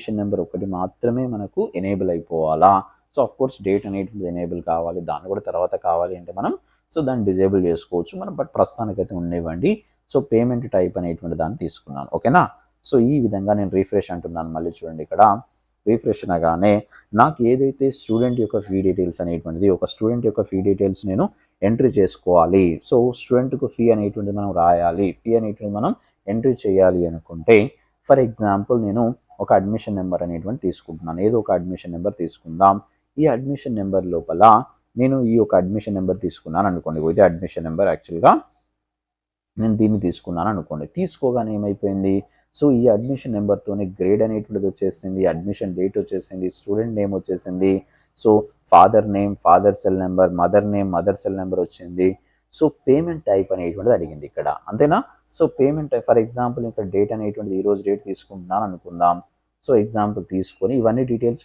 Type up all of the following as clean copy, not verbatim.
Admission number ఒకటి మాత్రమే మనకు ఎనేబుల్ అయిపోవాలా. సో ఆఫ్ కోర్స్ డేట్ అనేటువంటిది ఎనేబుల్ కావాలి, దాన్ని కూడా తర్వాత కావాలి అంటే మనం సో దాన్ని డిజేబుల్ చేసుకోవచ్చు మనం. బట్ ప్రస్తుతానికైతే ఉండనివ్వండి. సో పేమెంట్ టైప్ అనేటువంటి దాన్ని తీసుకున్నాను. ఓకేనా. సో ఈ విధంగా నేను రీఫ్రెష్ అంటున్నాను. మళ్ళీ చూడండి, ఇక్కడ రీఫ్రెష్ అనగానే నాకు ఏదైతే స్టూడెంట్ యొక్క ఫీ డీటెయిల్స్ అనేటువంటిది, ఒక స్టూడెంట్ యొక్క ఫీ డీటెయిల్స్ నేను ఎంట్రీ చేసుకోవాలి. సో స్టూడెంట్కు ఫీ అనేటువంటిది మనం రాయాలి, ఫీ అనేటువంటిది మనం ఎంట్రీ చేయాలి అనుకుంటే, ఫర్ ఎగ్జాంపుల్ నేను ఒక అడ్మిషన్ నెంబర్ అనేటువంటి తీసుకుంటున్నాను. ఏదో ఒక అడ్మిషన్ నెంబర్ తీసుకుందాం. ఈ అడ్మిషన్ నెంబర్ లోపల నేను ఈ ఒక అడ్మిషన్ నెంబర్ తీసుకున్నాను అనుకోండి. ఇదే అడ్మిషన్ నెంబర్, యాక్చువల్గా నేను దీన్ని తీసుకున్నాను అనుకోండి. తీసుకోగానే ఏమైపోయింది, సో ఈ అడ్మిషన్ నెంబర్తోనే గ్రేడ్ అనేటువంటిది వచ్చేసింది, అడ్మిషన్ డేట్ వచ్చేసింది, స్టూడెంట్ నేమ్ వచ్చేసింది, so father name, father cell number, mother name, mother cell number వచ్చింది. సో పేమెంట్ టైప్ అనేటువంటిది అడిగింది ఇక్కడ, అంతేనా. So payment type, for example ఇక్కడ డేట్ అనేటువంటిది ఈరోజు డేట్ తీసుకుంటున్నాను అనుకుందాం. సో ఎగ్జాంపుల్ తీసుకొని ఇవన్నీ డీటెయిల్స్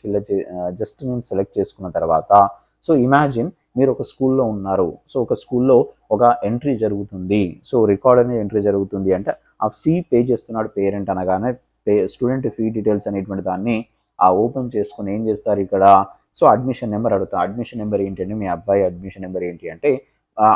జస్ట్ నేను సెలెక్ట్ చేసుకున్న తర్వాత, సో ఇమాజిన్ మీరు ఒక స్కూల్లో ఉన్నారు. సో ఒక స్కూల్లో ఒక ఎంట్రీ జరుగుతుంది, సో రికార్డ్ అనేది ఎంట్రీ జరుగుతుంది అంటే ఆ ఫీ పే చేస్తున్నాడు పేరెంట్ అనగానే స్టూడెంట్ ఫీ డీటెయిల్స్ అనేటువంటి దాన్ని ఓపెన్ చేసుకుని ఏం చేస్తారు ఇక్కడ, సో అడ్మిషన్ నెంబర్ అడుగుతారు. అడ్మిషన్ నెంబర్ ఏంటి అంటే మీ అబ్బాయి అడ్మిషన్ నెంబర్ ఏంటి అంటే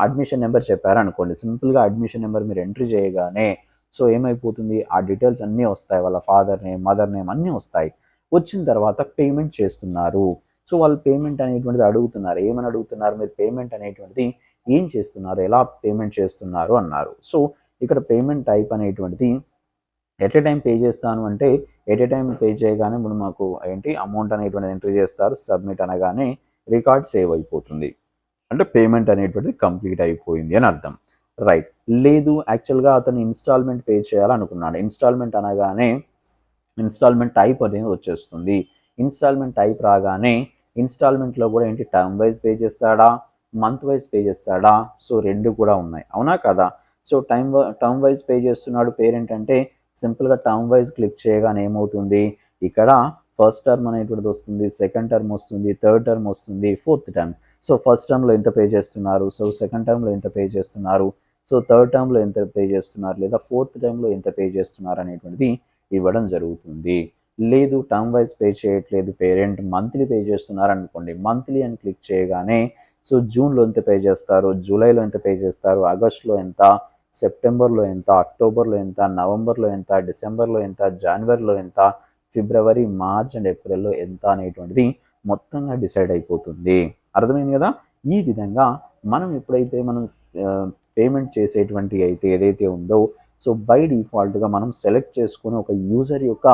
అడ్మిషన్ నెంబర్ చెప్పారు అనుకోండి. సింపుల్గా అడ్మిషన్ నెంబర్ మీరు ఎంట్రీ చేయగానే సో ఏమైపోతుంది, ఆ డీటెయిల్స్ అన్నీ వస్తాయి, వాళ్ళ ఫాదర్ నేమ్, మదర్ నేమ్ అన్నీ వస్తాయి. వచ్చిన తర్వాత పేమెంట్ చేస్తున్నారు. సో వాళ్ళు పేమెంట్ అనేటువంటిది అడుగుతున్నారు. ఏమని అడుగుతున్నారు, మీరు పేమెంట్ అనేటువంటిది ఏం చేస్తున్నారు, ఎలా పేమెంట్ చేస్తున్నారు అన్నారు. సో ఇక్కడ పేమెంట్ టైప్ అనేటువంటిది ఎట్ ఏ టైం పే చేస్తాను అంటే ఎట్ ఏ టైం పే చేయగానే ఇప్పుడు మాకు ఏంటి అమౌంట్ అనేటువంటిది ఎంట్రీ చేస్తారు. సబ్మిట్ అనగానే రికార్డ్ సేవ్ అయిపోతుంది, అంటే పేమెంట్ అనేటువంటిది కంప్లీట్ అయిపోయింది అని అర్థం. రైట్. లేదు, యాక్చువల్గా అతను ఇన్స్టాల్మెంట్ పే చేయాలనుకున్నాడు. ఇన్స్టాల్మెంట్ అనగానే ఇన్స్టాల్మెంట్ టైప్ అనేది వచ్చేస్తుంది. ఇన్స్టాల్మెంట్ టైప్ రాగానే ఇన్స్టాల్మెంట్లో కూడా ఏంటి, టర్మ్ వైజ్ పే చేస్తాడా, మంత్ వైజ్ పే చేస్తాడా, సో రెండు కూడా ఉన్నాయి, అవునా కదా. సో టర్మ్ వైజ్ పే చేస్తున్నాడు పేరెంట్ అంటే సింపుల్గా టర్మ్ వైజ్ క్లిక్ చేయగానే ఏమవుతుంది, ఇక్కడ ఫస్ట్ టర్మ్ అనేటువంటిది వస్తుంది, సెకండ్ టర్మ్ వస్తుంది, థర్డ్ టర్మ్ వస్తుంది, ఫోర్త్ టర్మ్. సో ఫస్ట్ టర్మ్లో ఎంత పే చేస్తున్నారు, సో సెకండ్ టర్మ్లో ఎంత పే చేస్తున్నారు, సో థర్డ్ టర్మ్లో ఎంత పే చేస్తున్నారు, లేదా ఫోర్త్ టర్మ్లో ఎంత పే చేస్తున్నారు అనేటువంటిది ఇవ్వడం జరుగుతుంది. లేదు టర్మ్ వైజ్ పే చేయట్లేదు పేరెంట్, మంత్లీ పే చేస్తున్నారు అనుకోండి. మంత్లీ అని క్లిక్ చేయగానే సో జూన్లో ఎంత పే చేస్తారు, జూలైలో ఎంత పే చేస్తారు, ఆగస్టులో ఎంత, సెప్టెంబర్లో ఎంత, అక్టోబర్లో ఎంత, నవంబర్లో ఎంత, డిసెంబర్లో ఎంత, జనవరిలో ఎంత, ఫిబ్రవరి, మార్చ్ అండ్ ఏప్రిల్లో ఎంత అనేటువంటిది మొత్తంగా డిసైడ్ అయిపోతుంది. అర్థమైంది కదా. ఈ విధంగా మనం ఎప్పుడైతే మనం పేమెంట్ చేసేటువంటి అయితే ఏదైతే ఉందో సో బై డిఫాల్ట్గా మనం సెలెక్ట్ చేసుకుని ఒక యూజర్ యొక్క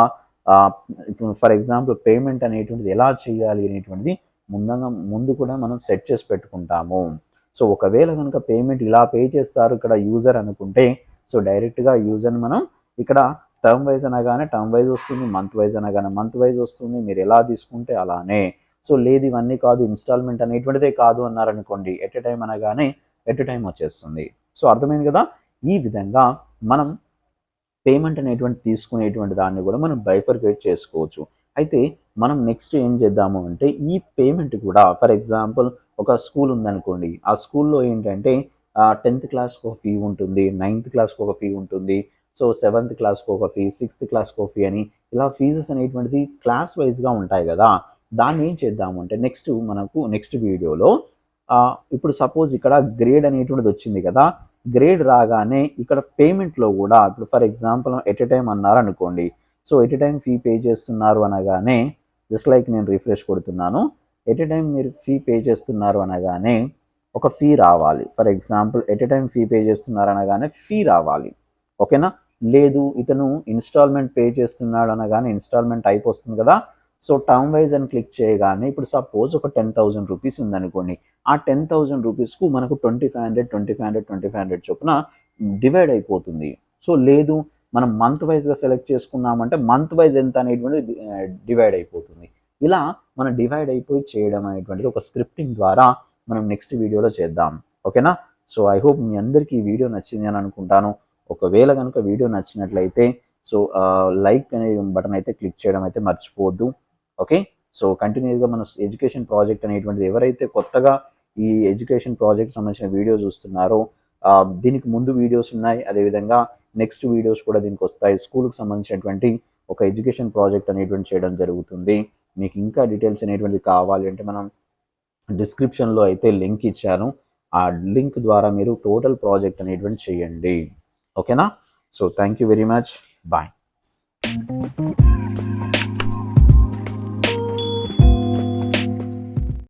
ఫర్ ఎగ్జాంపుల్ పేమెంట్ అనేటువంటిది ఎలా చేయాలి అనేటువంటిది ముందు కూడా మనం సెట్ చేసి పెట్టుకుంటాము. సో ఒకవేళ కనుక పేమెంట్ ఇలా పే చేస్తారు ఇక్కడ యూజర్ అనుకుంటే సో డైరెక్ట్గా యూజర్ని మనం ఇక్కడ టర్మ్ వైజ్ అనగానే టర్మ్ వైజ్ వస్తుంది, మంత్ వైజ్ అనగానే మంత్ వైజ్ వస్తుంది, మీరు ఎలా తీసుకుంటే అలానే. సో లేదు ఇవన్నీ కాదు, ఇన్స్టాల్మెంట్ అనేటువంటిదే కాదు అన్నారనుకోండి, ఎట్ ఎ టైం అనగానే ఎట్ ఎ టైం వచ్చేస్తుంది. సో అర్థమైంది కదా. ఈ విధంగా మనం పేమెంట్ అనేటువంటి తీసుకునేటువంటి దాన్ని కూడా మనం బైఫర్కేట్ చేసుకోవచ్చు. అయితే మనం నెక్స్ట్ ఏం చేద్దాము అంటే ఈ పేమెంట్ కూడా ఫర్ ఎగ్జాంపుల్ ఒక స్కూల్ ఉందనుకోండి, ఆ స్కూల్లో ఏంటంటే 10th క్లాస్కి ఒక ఫీ ఉంటుంది, 9th క్లాస్కి ఒక ఫీ ఉంటుంది, సో 7th క్లాస్కి ఒక ఫీ, 6th క్లాస్కి ఒక ఫీ అని ఇలా ఫీజెస్ అనేటువంటిది క్లాస్ వైజ్గా ఉంటాయి కదా. దాన్ని ఏం చేద్దాము అంటే మనకు నెక్స్ట్ వీడియోలో ఇప్పుడు సపోజ్ ఇక్కడ గ్రేడ్ అనేటువంటిది వచ్చింది కదా, గ్రేడ్ రాగానే ఇక్కడ పేమెంట్లో కూడా ఇప్పుడు for example at a time అన్నారు అనుకోండి, so at a time fee pay చేస్తున్నారు అనగానే జస్ట్ లైక్ నేను రిఫ్రెష్ కొడుతున్నాను, ఎట్ ఎ టైం మీరు ఫీ పే చేస్తున్నారు అనగానే ఒక ఫీ రావాలి. For example at a time fee pay చేస్తున్నారు అనగానే ఫీ రావాలి, ఓకేనా. లేదు ఇతను ఇన్స్టాల్మెంట్ పే చేస్తున్నాడు అనగానే ఇన్స్టాల్మెంట్ టైప్ వస్తుంది కదా. సో టర్మ్ వైజ్ అని క్లిక్ చేయగానే ఇప్పుడు సపోజ్ ఒక 10,000 రూపీస్ ఉందనుకోండి, ఆ 10,000 రూపీస్కు మనకు 2,500 చొప్పున డివైడ్ అయిపోతుంది. సో లేదు మనం మంత్ వైజ్గా సెలెక్ట్ చేసుకున్నామంటే మంత్ వైజ్ ఎంత అనేటువంటిది డివైడ్ అయిపోతుంది. ఇలా మనం డివైడ్ అయిపోయి చేయడం అనేటువంటిది ఒక స్క్రిప్టింగ్ ద్వారా మనం నెక్స్ట్ వీడియోలో చేద్దాం, ఓకేనా. సో ఐ హోప్ మీ అందరికీ ఈ వీడియో నచ్చింది అని అనుకుంటాను. ఒకవేళ కనుక వీడియో నచ్చినట్లయితే సో లైక్ అనే బటన్ అయితే క్లిక్ చేయడం అయితే మర్చిపోవద్దు, ఓకే. సో కంటిన్యూస్గా మన ఎడ్యుకేషన్ ప్రాజెక్ట్ అనేటువంటిది ఎవరైతే కొత్తగా ఈ ఎడ్యుకేషన్ ప్రాజెక్ట్ సంబంధించిన వీడియో చూస్తున్నారో దీనికి ముందు వీడియోస్ ఉన్నాయి, అదేవిధంగా నెక్స్ట్ వీడియోస్ కూడా దీనికి వస్తాయి. స్కూల్కి సంబంధించినటువంటి ఒక ఎడ్యుకేషన్ ప్రాజెక్ట్ అనేటువంటి చేయడం జరుగుతుంది. మీకు ఇంకా డీటెయిల్స్ అనేటువంటివి కావాలి అంటే మనం డిస్క్రిప్షన్లో అయితే లింక్ ఇచ్చాను. ఆ లింక్ ద్వారా మీరు టోటల్ ప్రాజెక్ట్ అనేటువంటి చేయండి. ఓకేనా? So thank you very much. Bye.